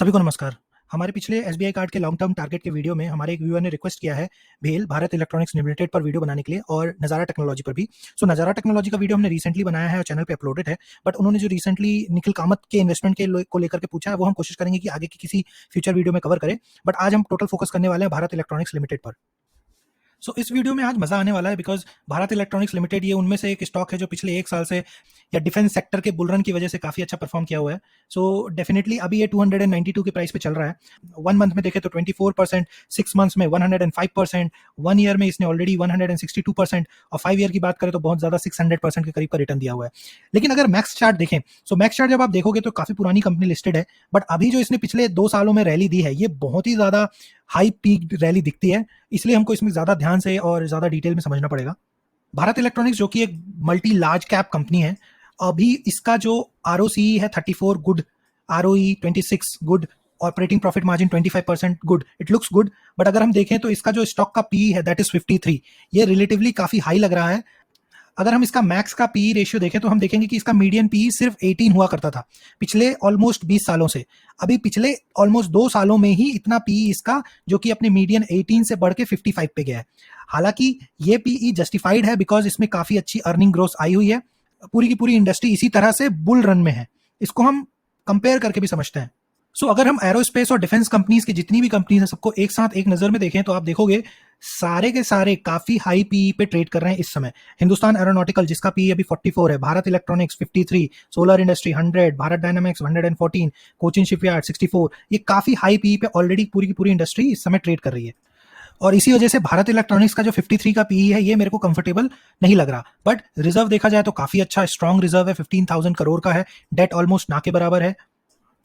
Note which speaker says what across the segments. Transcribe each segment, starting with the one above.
Speaker 1: सभी को नमस्कार। हमारे पिछले एसबीआई कार्ड के लॉन्ग टर्म टारगेट के वीडियो में हमारे एक व्यूअर ने रिक्वेस्ट किया है भेल भारत इलेक्ट्रॉनिक्स लिमिटेड पर वीडियो बनाने के लिए और नज़ारा टेक्नोलॉजी पर भी। नज़ारा टेक्नोलॉजी का वीडियो हमने रिसेंटली बनाया है और चैनल पे अपलोडेड है। बट उन्होंने जो रिसेंटली निखिल कामत के इन्वेस्टमेंट को लेकर के पूछा है, वो हम कोशिश करेंगे कि आगे की किसी फ्यूचर वीडियो में कवर करें। बट आज हम टोटल फोकस करने वाले हैं भारत इलेक्ट्रॉनिक्स लिमिटेड पर। इस वीडियो में आज मजा आने वाला है बिकॉज भारत इलेक्ट्रॉनिक्स लिमिटेड ये उनमें से एक स्टॉक है जो पिछले एक साल से या डिफेंस सेक्टर के बुलरन की वजह से काफी अच्छा परफॉर्म किया हुआ है। डेफिनेटली अभी ये 292 के प्राइस पे चल रहा है। 1 मंथ में देखे तो 24%, 6 मंथ्स में 105%, 1 ईयर में इसने ऑलरेडी 162% और 5 ईयर की बात करें तो बहुत ज्यादा 600% के करीब का रिटर्न दिया हुआ है। लेकिन अगर मैक्स चार्ट देखें, मैक्स चार्ट जब आप देखोगे तो काफी पुरानी कंपनी लिस्टेड है, बट अभी जो इसने पिछले 2 सालों में रैली दी है ये बहुत ही ज्यादा हाई पीक रैली दिखती है, इसलिए हमको इसमें ज्यादा ध्यान से और ज्यादा डिटेल में समझना पड़ेगा। भारत इलेक्ट्रॉनिक्स जो कि एक मल्टी लार्ज कैप कंपनी है, अभी इसका जो ROCE है 34 good, ROE 26 good, operating profit margin 25% good, it looks good. But अगर हम देखें तो इसका जो स्टॉक का PE है दैट इज 53, ये रिलेटिवली काफी हाई लग रहा है। अगर हम इसका मैक्स का PE रेशियो देखें तो हम देखेंगे कि इसका मीडियन PE सिर्फ 18 हुआ करता था पिछले ऑलमोस्ट 20 सालों से। अभी पिछले ऑलमोस्ट 2 सालों में ही इतना PE इसका जो कि अपने मीडियन 18 से बढ़ के 55 पे गया है। हालांकि ये PE जस्टिफाइड है बिकॉज इसमें काफी अच्छी अर्निंग ग्रोथ आई हुई है। पूरी की पूरी इंडस्ट्री इसी तरह से बुल रन में है, इसको हम कंपेयर करके भी समझते हैं। अगर हम एरोस्पेस और डिफेंस कंपनीज की जितनी भी कंपनीज हैं सबको एक साथ एक नजर में देखें तो आप देखोगे सारे के सारे काफी हाई PE पे ट्रेड कर रहे हैं इस समय। हिंदुस्तान एरोनॉटिकल जिसका PE अभी 44 है, Bharat electronics 53, solar industry 100, Bharat dynamics 114, Cochin shipyard 64, ये काफी हाई PE पे ऑलरेडी पूरी की पूरी इंडस्ट्री इस समय ट्रेड कर रही है। और इसी वजह से भारत इलेक्ट्रॉनिक्स का जो 53 का PE है ये मेरे को कंफर्टेबल नहीं लग रहा। बट रिजर्व देखा जाए तो काफी अच्छा स्ट्रॉन्ग रिजर्व है, 15,000 करोड़ का है, डेट ऑलमोस्ट ना के बराबर है।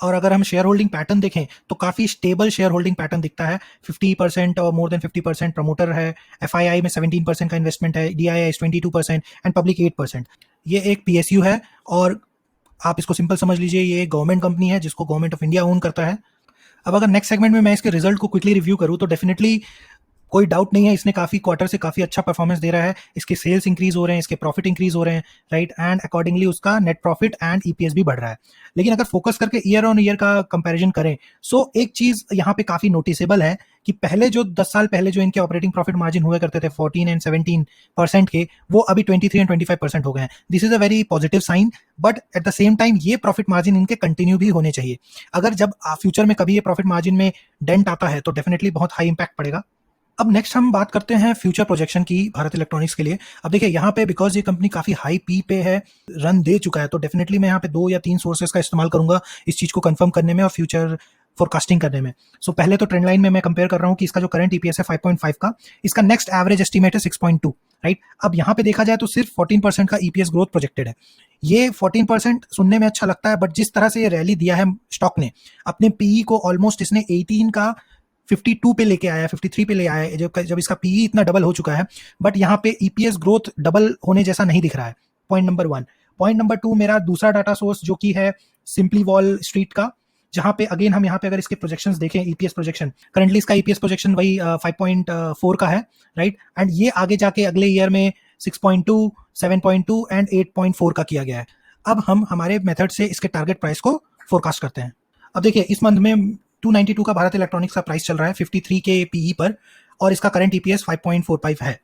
Speaker 1: और अगर हम शेयर होल्डिंग पैटर्न देखें तो काफी स्टेबल शेयर होल्डिंग पैटर्न दिखता है। 50% और मोर देन 50% प्रमोटर है, FII में 17% का इन्वेस्टमेंट है, DII 22% एंड पब्लिक 8%। ये एक PSU है और आप इसको सिंपल समझ लीजिए, ये गवर्नमेंट कंपनी है जिसको गवर्नमेंट ऑफ इंडिया ओन करता है। अब अगर नेक्स्ट सेगमेंट में मैं इसके रिजल्ट को क्विकली रिव्यू करूं तो डेफिनेटली कोई डाउट नहीं है, इसने काफी क्वार्टर से काफी अच्छा परफॉर्मेंस दे रहा है। इसके सेल्स इंक्रीज हो रहे हैं, इसके प्रॉफिट इंक्रीज हो रहे हैं, राइट, एंड अकॉर्डिंगली उसका नेट प्रॉफिट एंड EPS भी बढ़ रहा है। लेकिन अगर फोकस करके ईयर ऑन ईयर का कंपैरिजन करें एक चीज यहाँ पे काफी नोटिसेबल है कि पहले जो 10 साल पहले जो इनके ऑपरेटिंग प्रॉफिट मार्जिन हुआ करते थे 14 एंड 17% के, वो अभी 23 एंड 25% हो गए हैं। This is a very positive sign, but at the same time ये प्रॉफिट मार्जिन इनके कंटिन्यू भी होने चाहिए। अगर जब फ्यूचर में कभी ये प्रॉफिट मार्जिन में डेंट आता है तो डेफिनेटली बहुत हाई इंपैक्ट पड़ेगा। अब नेक्स्ट हम बात करते हैं फ्यूचर प्रोजेक्शन की भारत इलेक्ट्रॉनिक्स के लिए। अब देखिए यहाँ पे बिकॉज ये कंपनी काफी हाई पी पे है, रन दे चुका है, तो डेफिनेटली मैं यहाँ पे 2 या 3 सोर्सेस का इस्तेमाल करूंगा इस चीज को कंफर्म करने में और फ्यूचर फोरकास्टिंग करने में। पहले तो ट्रेंड लाइन में मैं कंपेयर कर रहा हूँ कि इसका जो करंट EPS है 5.5 का, इसका नेक्स्ट एवरेज एस्टिमेट है 6.2, राइट। अब यहाँ पे देखा जाए तो सिर्फ 14% का EPS ग्रोथ प्रोजेक्टेड है। ये 14% सुनने में अच्छा लगता है, बट जिस तरह से ये रैली दिया है स्टॉक ने, अपने PE को ऑलमोस्ट इसने 18 का 52 पे लेके आया, 53 पे ले आया है, जब इसका PE इतना डबल हो चुका है। बट यहाँ पे EPS ग्रोथ डबल होने जैसा नहीं दिख रहा है, पॉइंट नंबर 1। पॉइंट नंबर 2, मेरा दूसरा डाटा सोर्स जो कि है सिंपली वॉल स्ट्रीट का, जहां पे अगेन हम यहाँ पे अगर इसके प्रोजेक्शंस देखें, EPS प्रोजेक्शन करंटली इसका EPS प्रोजेक्शन वही 5.4 का है, राइट, एंड ये आगे जाके अगले ईयर में 6.2, 7.2 एंड 8.4 का किया गया है। अब हम हमारे मेथड से इसके टारगेट प्राइस को फोरकास्ट करते हैं। अब देखिए इस मंथ में 292 का भारत इलेक्ट्रॉनिक्स का प्राइस चल रहा है 53 के PE पर, और इसका करंट EPS 5.45 है।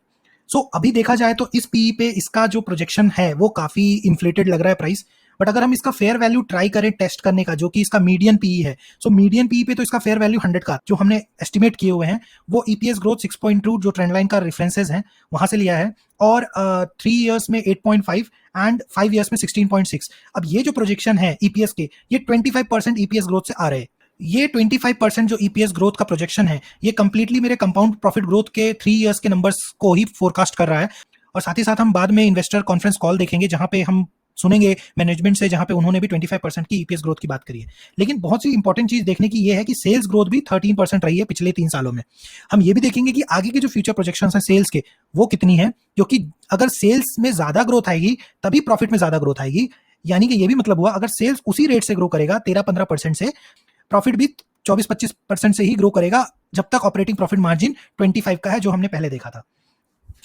Speaker 1: अभी देखा जाए तो इस PE पे इसका जो प्रोजेक्शन है वो काफी इन्फ्लेटेड लग रहा है प्राइस। बट अगर हम इसका फेयर वैल्यू ट्राई करें टेस्ट करने का, जो कि इसका मीडियन PE है, मीडियन PE पे तो इसका फेयर वैल्यू 100 का जो हमने एस्टिमेट किए हुए हैं, वो EPS ग्रोथ 6.2 जो ट्रेंड लाइन का रेफरेंसेस है वहां से लिया है, और 3 इयर्स में 8.5 एंड 5 इयर्स में 16.6। अब ये जो प्रोजेक्शन है EPS के, ये 25% EPS ग्रोथ से आ रहे हैं। ये 25% जो EPS ग्रोथ का प्रोजेक्शन है ये कंप्लीटली मेरे कंपाउंड प्रॉफिट ग्रोथ के 3 इयर्स के नंबर्स को ही फोरकास्ट कर रहा है। और साथ ही साथ हम बाद में इन्वेस्टर कॉन्फ्रेंस कॉल देखेंगे जहां पे हम सुनेंगे मैनेजमेंट से, जहां पे उन्होंने भी 25% की EPS ग्रोथ की बात करी है। लेकिन बहुत सी इंपॉर्टेंट चीज देखने की ये है कि सेल्स ग्रोथ भी 13% रही है पिछले 3 सालों में। हम ये भी देखेंगे कि आगे के जो फ्यूचर प्रोजेक्शन है सेल्स के, वो कितनी है, क्योंकि अगर सेल्स में ज्यादा ग्रोथ आएगी तभी प्रॉफिट में ज्यादा ग्रोथ आएगी। यानी कि ये भी मतलब हुआ अगर सेल्स उसी रेट से ग्रो करेगा 13-15% से, प्रॉफिट भी 24-25% से ही ग्रो करेगा, जब तक ऑपरेटिंग प्रॉफिट मार्जिन 25 का है जो हमने पहले देखा था।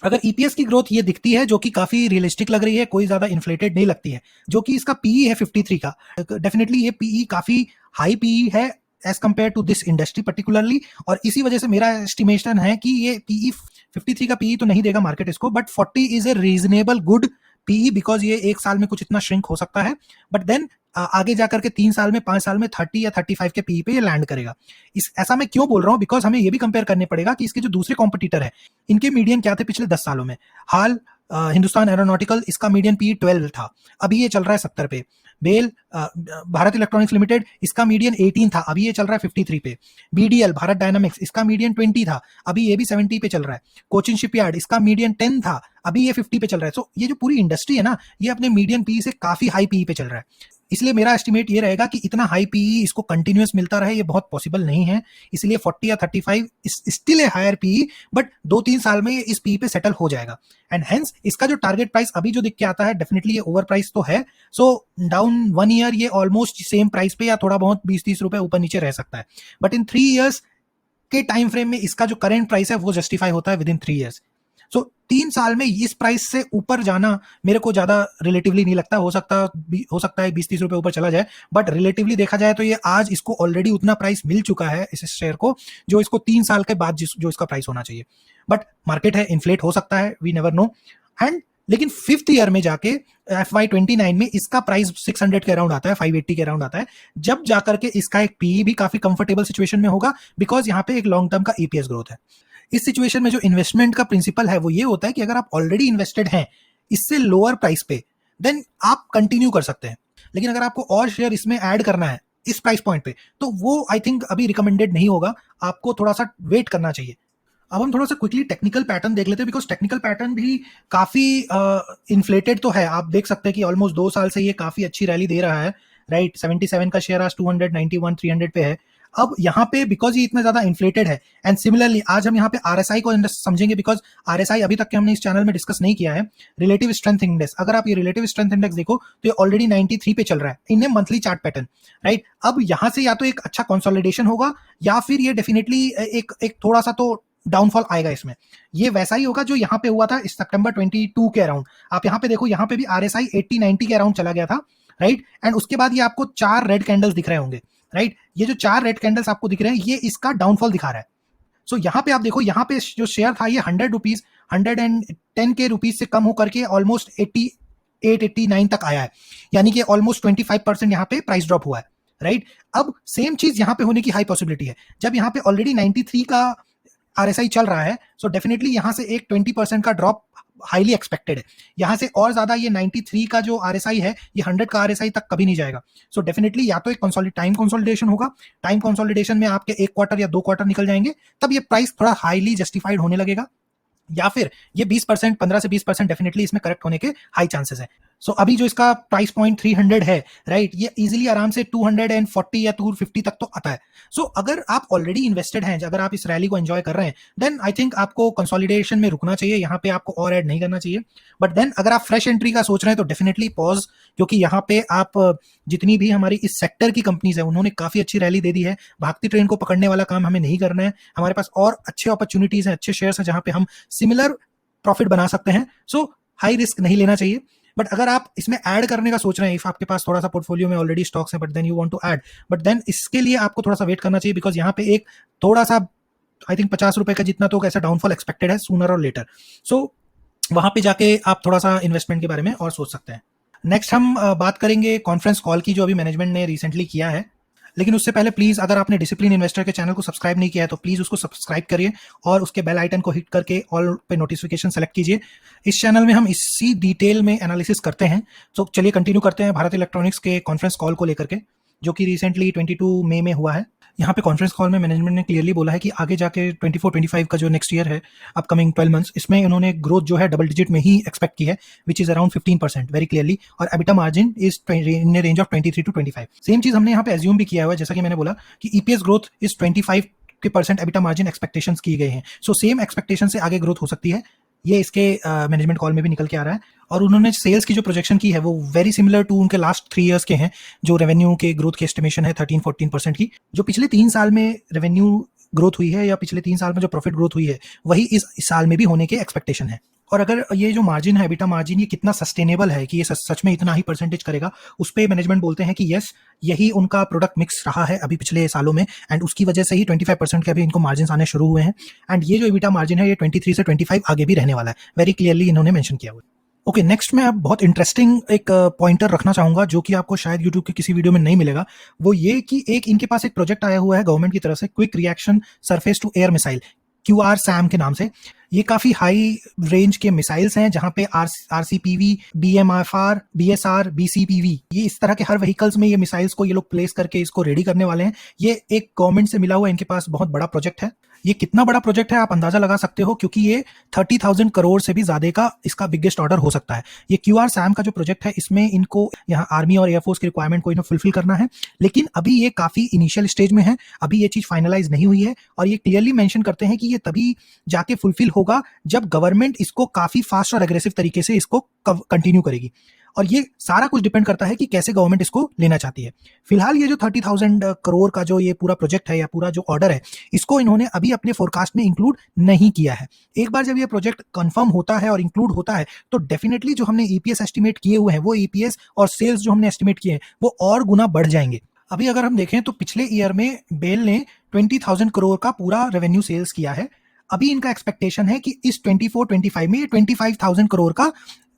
Speaker 1: अगर EPS की ग्रोथ ये दिखती है जो कि काफी रियलिस्टिक लग रही है, कोई ज्यादा इन्फ्लेटेड नहीं लगती है, जो कि इसका PE है 53 का, डेफिनेटली ये PE काफी हाई PE है as compare to this industry particularly, और इसी वजह से मेरा एस्टिमेशन है कि ये पीई 53 का पीई तो नहीं देगा मार्केट इसको, but 40 is a reasonable good PE, because ये एक साल में कुछ इतना श्रिंक हो सकता है, बट देन आगे जाकर के 3 साल में 5 साल में 30 या 35 के पीई पे ये लैंड करेगा। इस ऐसा मैं क्यों बोल रहा हूँ, बिकॉज हमें ये भी कंपेयर करने पड़ेगा कि इसके जो दूसरे कॉम्पिटिटर है इनके मीडियन क्या थे पिछले 10 सालों में। हाल हिंदुस्तान एरोनॉटिकल, इसका मीडियन पी 12 था, अभी ये चल रहा है 70 पे। बेल भारत इलेक्ट्रॉनिक्स लिमिटेड, इसका मीडियन 18 था, अभी ये चल रहा है 53 पे। बीडीएल भारत डायनामिक्स, इसका मीडियन 20 था, अभी ये भी 70 पे चल रहा है। कोचिन शिपयार्ड, इसका मीडियन 10 था, अभी ये 50 पे चल रहा है। सो ये जो पूरी इंडस्ट्री है ना, ये अपने मीडियन पी से काफी हाई पी पे चल रहा है। इसलिए मेरा एस्टिमेट ये रहेगा कि इतना हाई पीई इसको कंटिन्यूअस मिलता रहे, ये बहुत पॉसिबल नहीं है। इसलिए 40 या 35 still a higher PE, but 2-3 साल में ये इस पीई पे सेटल हो जाएगा। एंड हेंस इसका जो टारगेट प्राइस अभी जो दिख के आता है, डेफिनेटली ये ओवर प्राइस तो है। सो डाउन 1 ईयर ये ऑलमोस्ट सेम प्राइस पे या थोड़ा बहुत 20-30 रुपए ऊपर नीचे रह सकता है, बट इन 3 ईयर्स के टाइम फ्रेम में इसका जो करंट प्राइस है वो जस्टिफाई होता है विद इन 3 ईयर्स। सो 3 साल में इस प्राइस से ऊपर जाना मेरे को ज्यादा रिलेटिवली नहीं लगता। हो सकता है 20-30 रुपए ऊपर चला जाए, बट रिलेटिवली देखा जाए तो ये आज इसको ऑलरेडी उतना प्राइस मिल चुका है इस शेयर को, जो इसको 3 साल के बाद जो इसका प्राइस होना चाहिए। बट मार्केट है, इन्फ्लेट हो सकता है, वी नेवर नो। एंड लेकिन 5th ईयर में जाके FY29 में इसका प्राइस 600 के अराउंड आता है, 580 के अराउंड आता है, जब जाकर के इसका एक पीई भी काफी कंफर्टेबल सिचुएशन में होगा, बिकॉज यहाँ पे एक लॉन्ग टर्म का ईपीएस ग्रोथ है। इस सिचुएशन में जो इन्वेस्टमेंट का प्रिंसिपल है वो ये होता है कि अगर आप ऑलरेडी इन्वेस्टेड हैं इससे लोअर प्राइस पे, देन आप कंटिन्यू कर सकते हैं। लेकिन अगर आपको और शेयर इसमें ऐड करना है इस प्राइस पॉइंट पे, तो वो आई थिंक अभी रिकमेंडेड नहीं होगा, आपको थोड़ा सा वेट करना चाहिए। अब हम थोड़ा सा क्विकली टेक्निकल पैटर्न देख लेते हैं, बिकॉज टेक्निकल पैटर्न भी काफी इन्फ्लेटेड तो है। आप देख सकते हैं कि ऑलमोस्ट 2 साल से ये काफी अच्छी रैली दे रहा है, राइट। 77 का शेयर आज 291, 300 पे है। अब यहाँ पे बिकॉज ये इतना ज्यादा इन्फ्लेटेड है, एंड सिमिलरली आज हम यहाँ पे आरएसआई को समझेंगे, बिकॉज आरएसआई अभी तक के हमने इस चैनल में डिस्कस नहीं किया है। रिलेटिव स्ट्रेंथ इंडेक्स, अगर आप ये रिलेटिव स्ट्रेंथ इंडेक्स देखो तो ये ऑलरेडी 93 पे चल रहा है in a monthly chart pattern, right. अब यहाँ से या तो एक अच्छा कंसोलिडेशन होगा, या फिर ये डेफिनेटली एक थोड़ा सा तो डाउनफॉल आएगा इसमें। ये वैसा ही होगा जो यहाँ पे हुआ था इस सितंबर 22 के अराउंड। आप यहाँ पे देखो, यहाँ पे भी आरएसआई 80-90 के अराउंड चला गया था, राइट। एंड उसके बाद ये आपको 4 रेड कैंडल्स दिख रहे होंगे, राइट। ये जो 4 रेड कैंडल्स आपको दिख रहे हैं, ये इसका डाउनफॉल दिखा रहा है। सो यहाँ पे आप देखो, यहाँ पे जो शेयर था ये 100 रुपीज 110 के रुपीज से कम होकर के ऑलमोस्ट 88-89 तक आया है, यानी कि ऑलमोस्ट 25% यहाँ पे प्राइस ड्रॉप हुआ है, राइट। अब सेम चीज यहाँ पे होने की हाई पॉसिबिलिटी है। जब यहाँ पे ऑलरेडी 93 का आरएसआई चल रहा है, सो डेफिनेटली यहाँ से एक 20% का ड्रॉप हाईली एक्सपेक्टेड है। यहाँ से और ज्यादा ये 93 का जो आरएसआई है, ये 100 का आरएसआई तक कभी नहीं जाएगा। सो डेफिनेटली या तो एक टाइम कंसोलिडेशन होगा, टाइम कंसोलिडेशन में आपके 1 क्वार्टर या 2 क्वार्टर निकल जाएंगे, तब ये प्राइस थोड़ा हाईली जस्टिफाइड होने लगेगा, या फिर ये 20%, 15 से 20% डेफिनेटली इसमें करेक्ट होने के हाई चांसेस है। सो अभी जो इसका प्राइस पॉइंट 300 है, राइट, ये इजीली आराम से 240 या 250 तक तो आता है। सो अगर आप ऑलरेडी इन्वेस्टेड हैं, अगर आप इस रैली को एंजॉय कर रहे हैं, देन आई थिंक आपको कंसोलिडेशन में रुकना चाहिए, यहाँ पे आपको और ऐड नहीं करना चाहिए। बट देन अगर आप फ्रेश एंट्री का सोच रहे हैं तो डेफिनेटली पॉज, क्योंकि यहाँ पे आप जितनी भी हमारी इस सेक्टर की कंपनीज है उन्होंने काफी अच्छी रैली दे दी है। भागती ट्रेन को पकड़ने वाला काम हमें नहीं करना है, हमारे पास और अच्छे अपॉर्चुनिटीज हैं, अच्छे शेयर्स हैं जहां पे हम सिमिलर प्रॉफिट बना सकते हैं। सो हाई रिस्क नहीं लेना चाहिए। बट अगर आप इसमें ऐड करने का सोच रहे हैं, इफ आपके पास थोड़ा सा पोर्टफोलियो में ऑलरेडी स्टॉक्स है, but then you want to add, but then इसके लिए आपको थोड़ा सा वेट करना चाहिए, बिकॉज यहाँ पे एक थोड़ा सा आई थिंक 50 रुपए का जितना तो ऐसा डाउनफॉल एक्सपेक्टेड है सूनर और लेटर। सो वहां पे जाके आप थोड़ा सा इन्वेस्टमेंट के बारे में और सोच सकते हैं। नेक्स्ट हम बात करेंगे कॉन्फ्रेंस कॉल की, जो अभी मैनेजमेंट ने रिसेंटली किया है। लेकिन उससे पहले प्लीज, अगर आपने डिसिप्लिन इन्वेस्टर के चैनल को सब्सक्राइब नहीं किया है तो प्लीज उसको सब्सक्राइब करिए और उसके बेल आइकन को हिट करके ऑल पे नोटिफिकेशन सेलेक्ट कीजिए। इस चैनल में हम इसी डिटेल में एनालिसिस करते हैं। तो चलिए कंटिन्यू करते हैं भारत इलेक्ट्रॉनिक्स के कॉन्फ्रेंस कॉल को लेकर के, जो कि रिसेंटली 22 मई में हुआ है। यहाँ पे कॉन्फ्रेंस कॉल में मैनेजमेंट ने क्लियरली बोला है कि आगे जाके 24-25 का जो नेक्स्ट ईयर है, अपकमिंग 12 मंथ्स, इसमें इन्होंने ग्रोथ जो है डबल डिजिट में ही एक्सपेक्ट की है, which is around 15% very clearly, और EBITDA margin is in range of 23-25। Same चीज हमने यहाँ पे एज्यूम भी किया हुआ है, जैसा कि मैंने बोला कि EPS growth is 25% EBITDA margin expectations की गए हैं। सो सेम एक्सपेक्टेशन से आगे ग्रोथ हो सकती है, ये इसके मैनेजमेंट कॉल में भी निकल के आ रहा है। और उन्होंने सेल्स की जो प्रोजेक्शन की है वो वेरी सिमिलर टू उनके लास्ट 3 इयर्स के हैं, जो रेवेन्यू के ग्रोथ की एस्टिमेशन है 13-14% की। जो पिछले 3 साल में रेवेन्यू ग्रोथ हुई है या पिछले 3 साल में जो प्रॉफिट ग्रोथ हुई है वही इस साल में भी होने के एक्सपेक्टेशन है। और अगर ये जो मार्जिन है, एबिटा मार्जिन, ये कितना सस्टेनेबल है कि ये सच में इतना ही परसेंटेज करेगा, उस पे मैनेजमेंट बोलते हैं कि यस, यही उनका प्रोडक्ट मिक्स रहा है अभी पिछले सालों में, एंड उसकी वजह से ही 25% के अभी इनको मार्जिन आने शुरू हुए हैं। एंड ये जो एबिटा मार्जिन है ये 23 से 25 आगे भी रहने वाला है, वेरी क्लियरली इन्होंने मेंशन किया हुआ है। ओके, नेक्स्ट मैं अब बहुत इंटरेस्टिंग एक पॉइंटर रखना चाहूंगा जो कि आपको शायद यूट्यूब के किसी वीडियो में नहीं मिलेगा। वो ये कि एक इनके पास एक प्रोजेक्ट आया हुआ है गवर्नमेंट की तरफ से, quick reaction surface to air missile, QRSAM के नाम से। ये काफी हाई रेंज के मिसाइल्स हैं जहां पे RCPV, BMFR, BSR, BCPV, ये इस तरह के हर व्हीकल्स में ये मिसाइल्स को ये लोग प्लेस करके इसको रेडी करने वाले हैं। ये एक गवर्नमेंट से मिला हुआ इनके पास बहुत बड़ा प्रोजेक्ट है। ये कितना बड़ा प्रोजेक्ट है आप अंदाजा लगा सकते हो, क्योंकि ये 30,000 करोड़ से भी ज्यादा का इसका बिगेस्ट ऑर्डर हो सकता है। ये QRSAM का जो प्रोजेक्ट है इसमें इनको यहाँ आर्मी और एयरफोर्स की रिक्वायरमेंट को इन्हें फुलफिल करना है, लेकिन अभी ये काफी इनिशियल स्टेज में है, अभी ये चीज फाइनलाइज नहीं हुई है। और ये क्लियरली मेंशन करते हैं कि ये तभी जाके फुलफिल होगा जब गवर्नमेंट इसको काफी फास्ट और एग्रेसिव तरीके से इसको कंटिन्यू करेगी। और ये सारा कुछ डिपेंड करता है कि कैसे गवर्नमेंट इसको लेना चाहती है। फिलहाल ये जो 30,000 करोड़ का जो ये पूरा प्रोजेक्ट है या पूरा जो ऑर्डर है, इसको इन्होंने अभी अपने फोरकास्ट में इंक्लूड नहीं किया है। एक बार जब ये प्रोजेक्ट कंफर्म होता है और इंक्लूड होता है तो डेफिनेटली जो हमने ईपीएस एस्टिमेट किए हुए हैं वो ईपीएस और सेल्स जो हमने एस्टिमेट किए हैं वो और गुना बढ़ जाएंगे। अभी अगर हम देखें तो पिछले ईयर में बेल ने 20,000 करोड़ का पूरा रेवेन्यू सेल्स किया है। अभी इनका एक्सपेक्टेशन है कि इस 24-25 में ये 25,000 करोड़ का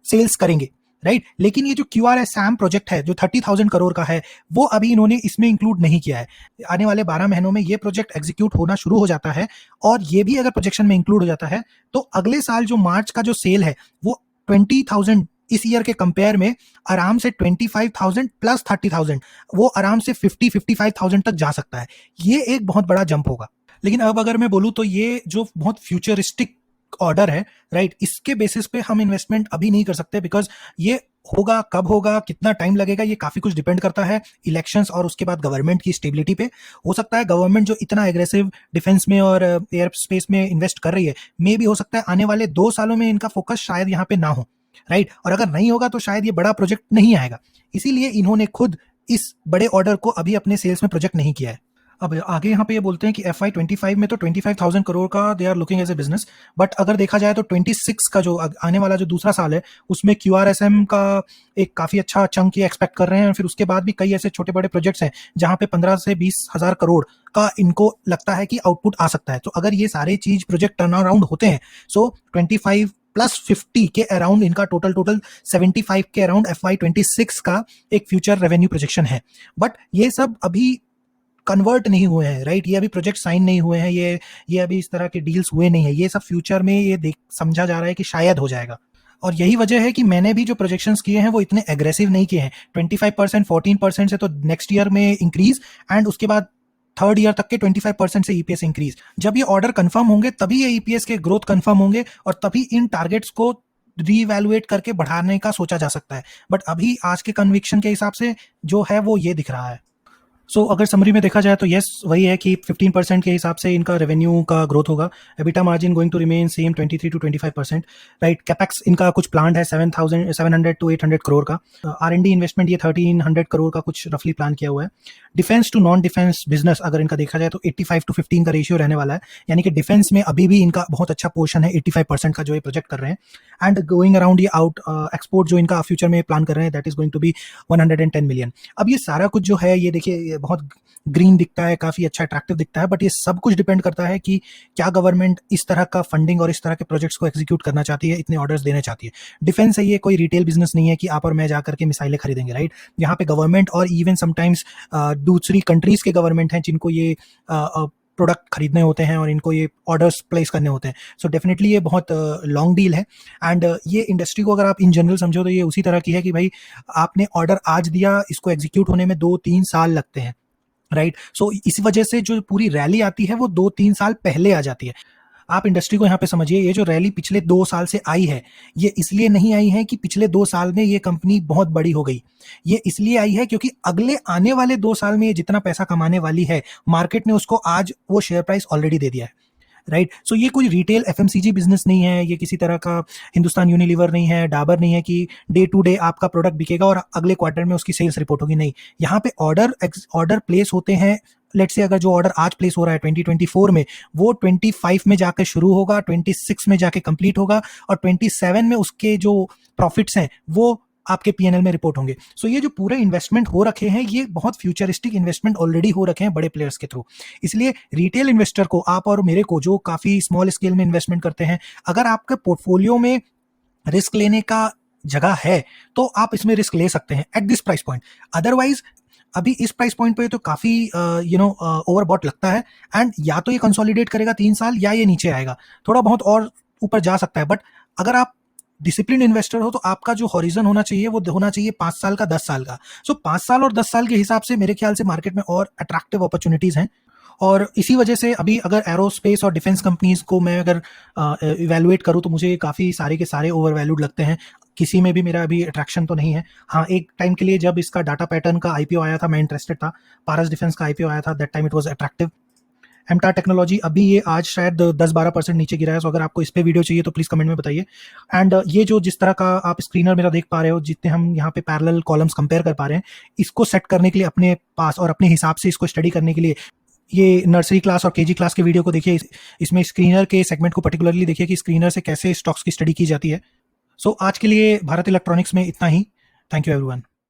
Speaker 1: सेल्स करेंगे, राइट। लेकिन ये जो QRSAM प्रोजेक्ट है जो 30,000 करोड़ का है वो अभी इन्होंने इसमें इंक्लूड नहीं किया है। आने वाले 12 महीनों में ये प्रोजेक्ट एग्जीक्यूट होना शुरू हो जाता है, और ये भी अगर प्रोजेक्शन में इंक्लूड हो जाता है तो अगले साल जो मार्च का जो सेल है वो 20,000 इस ईयर के कंपेयर में आराम से 25,000 प्लस 30,000 वो आराम से 50-55,000 तक जा सकता है। ये एक बहुत बड़ा जंप होगा। लेकिन अब अगर मैं बोलूं तो ये जो बहुत फ्यूचरिस्टिक ऑर्डर है, राइट, इसके बेसिस पे हम इन्वेस्टमेंट अभी नहीं कर सकते, बिकॉज ये होगा कब होगा, कितना टाइम लगेगा, ये काफी कुछ डिपेंड करता है इलेक्शंस और उसके बाद गवर्नमेंट की स्टेबिलिटी पे। हो सकता है गवर्नमेंट जो इतना एग्रेसिव डिफेंस में और एयर स्पेस में इन्वेस्ट कर रही है, मे भी हो सकता है आने वाले 2 सालों में इनका फोकस शायद यहाँ पे ना हो, राइट। और अगर नहीं होगा तो शायद ये बड़ा प्रोजेक्ट नहीं आएगा, इसीलिए इन्होंने खुद इस बड़े ऑर्डर को अभी अपने सेल्स में प्रोजेक्ट नहीं किया है। अब आगे यहाँ पे ये बोलते हैं कि FY25 में तो 25,000 करोड़ का they are looking as a business, but अगर देखा जाए तो 26 का जो आने वाला जो दूसरा साल है उसमें QRSAM का एक काफी अच्छा चंक ये एक्सपेक्ट कर रहे हैं। फिर उसके बाद भी कई ऐसे छोटे बड़े प्रोजेक्ट्स हैं जहां पे 15 से 20 हजार करोड़ का इनको लगता है कि आउटपुट आ सकता है। तो अगर ये सारे चीज प्रोजेक्ट टर्न अराउंड होते हैं सो 25 प्लस 50 के अराउंड इनका टोटल 75 के अराउंड FY26 का एक फ्यूचर रेवेन्यू प्रोजेक्शन है। बट ये सब अभी कन्वर्ट नहीं हुए हैं, राइट। ये अभी प्रोजेक्ट साइन नहीं हुए हैं, ये अभी इस तरह के डील्स हुए नहीं है। ये सब फ्यूचर में ये देख समझा जा रहा है कि शायद हो जाएगा। और यही वजह है कि मैंने भी जो प्रोजेक्शंस किए हैं वो इतने एग्रेसिव नहीं किए हैं। 25%, 14% से तो नेक्स्ट ईयर में इंक्रीज, एंड उसके बाद थर्ड ईयर तक के 25% से ईपीएस इंक्रीज। जब ये ऑर्डर कंफर्म होंगे तभी ये ईपीएस के ग्रोथ कंफर्म होंगे और तभी इन टारगेट्स को रीवैल्यूएट करके बढ़ाने का सोचा जा सकता है। बट अभी आज के कन्विक्शन के हिसाब से जो है वो ये दिख रहा है। सो अगर समरी में देखा जाए तो यस वही है कि 15% के हिसाब से इनका रेवेन्यू का ग्रोथ होगा। EBITDA margin going to remain same 23 to 25%, right. Capex इनका कुछ प्लान है 700 to 800 करोड़ का। R&D इन्वेस्टमेंट ये 1300 करोड़ का कुछ रफली प्लान किया हुआ है। Defence to non defence business अगर इनका देखा जाए तो 85 to 15 का रेशियो रहने वाला है, यानी कि डिफेंस में अभी भी इनका बहुत अच्छा पोर्शन है 85% का जो ये प्रोजेक्ट कर रहे हैं। एंड गोइंग अराउंड ये आउट एक्सपोर्ट जो इनका फ्यूचर में प्लान कर रहे हैं that is going to be 110 million. अब ये सारा कुछ जो है ये देखिए बहुत ग्रीन दिखता है, काफी अच्छा अट्रैक्टिव दिखता है, बट ये सब कुछ डिपेंड करता है कि क्या गवर्नमेंट इस तरह का फंडिंग और इस तरह के प्रोजेक्ट्स को एग्जीक्यूट करना चाहती है, इतने ऑर्डर्स देना चाहती है। डिफेंस है ये कोई रिटेल बिजनेस नहीं है कि आप और मैं जाकर के मिसाइलें खरीदेंगे, राइट। यहाँ पे गवर्नमेंट और इवन समटाइम्स दूसरी कंट्रीज के गवर्नमेंट हैं जिनको ये प्रोडक्ट खरीदने होते हैं और इनको ये ऑर्डर्स प्लेस करने होते हैं। सो डेफिनेटली ये बहुत लॉन्ग डील है। एंड ये इंडस्ट्री को अगर आप इन जनरल समझो तो ये उसी तरह की है कि भाई आपने ऑर्डर आज दिया, इसको एग्जीक्यूट होने में 2-3 साल लगते हैं, राइट। सो इस वजह से जो पूरी रैली आती है वो 2-3 साल पहले आ जाती है। आप इंडस्ट्री को यहाँ पे समझिए, ये जो रैली पिछले 2 साल से आई है ये इसलिए नहीं आई है कि पिछले 2 साल में ये कंपनी बहुत बड़ी हो गई। ये इसलिए आई है क्योंकि अगले आने वाले 2 साल में ये जितना पैसा कमाने वाली है मार्केट ने उसको आज वो शेयर प्राइस ऑलरेडी दे दिया है, राइट। सो ये कोई रिटेल FMCG बिजनेस नहीं है, ये किसी तरह का हिंदुस्तान यूनिलीवर नहीं है, डाबर नहीं है कि डे टू डे आपका प्रोडक्ट बिकेगा और अगले क्वार्टर में उसकी सेल्स रिपोर्ट होगी। नहीं, यहाँ पे ऑर्डर प्लेस होते हैं लेट्स से अगर जो ऑर्डर आज प्लेस हो रहा है 2024 में, वो 25 में जाकर शुरू होगा, 26 में जाके कंप्लीट होगा और 27 में उसके जो प्रॉफिट्स हैं वो आपके पीएनएल में रिपोर्ट होंगे। सो ये जो पूरे इन्वेस्टमेंट हो रखे हैं, ये बहुत फ्यूचरिस्टिक इन्वेस्टमेंट ऑलरेडी हो रखे हैं बड़े प्लेयर्स के थ्रू। इसलिए रिटेल इन्वेस्टर को, आप और मेरे को जो काफी स्मॉल स्केल में इन्वेस्टमेंट करते हैं, अगर आपके पोर्टफोलियो में रिस्क लेने का जगह है तो आप इसमें रिस्क ले सकते हैं at this price point. Otherwise अभी इस प्राइस पॉइंट पे तो काफी ओवरबॉट लगता है, एंड या तो ये कंसोलिडेट करेगा 3 साल या ये नीचे आएगा, थोड़ा बहुत और ऊपर जा सकता है। बट अगर आप डिसिप्लिन इन्वेस्टर हो तो आपका जो हॉरिजन होना चाहिए वो होना चाहिए 5 साल का, 10 साल का। सो 5 साल और 10 साल के हिसाब से मेरे ख्याल से मार्केट में और अट्रैक्टिव अपॉर्चुनिटीज हैं। और इसी वजह से अभी अगर एरोस्पेस और डिफेंस कंपनीज को मैं अगर इवेलुएट करूं तो मुझे काफ़ी सारे के सारे ओवर वैल्यूड लगते हैं। किसी में भी मेरा अभी अट्रैक्शन तो नहीं है। हाँ, एक टाइम के लिए जब इसका डाटा पैटर्न का आईपीओ आया था मैं इंटरेस्टेड था। पारस डिफेंस का आईपीओ आया था, that time it was attractive. एमटा टेक्नोलॉजी अभी ये आज शायद 10-12% नीचे गिरा है। सो अगर आपको इस पे वीडियो चाहिए तो प्लीज कमेंट में बताइए। एंड ये जो जिस तरह का आप स्क्रीनर मेरा देख पा रहे हो, जितने हम यहाँ पे पैरेलल कॉलम्स कंपेयर कर पा रहे हैं, इसको सेट करने के लिए अपने पास और अपने हिसाब से इसको स्टडी करने के लिए ये नर्सरी क्लास और केजी क्लास के वीडियो को देखिए। इसमें स्क्रीनर के सेगमेंट को पर्टिकुलरली देखिए कि स्क्रीनर से कैसे स्टॉक्स की स्टडी की जाती है। सो आज के लिए भारत इलेक्ट्रॉनिक्स में इतना ही। Thank you everyone.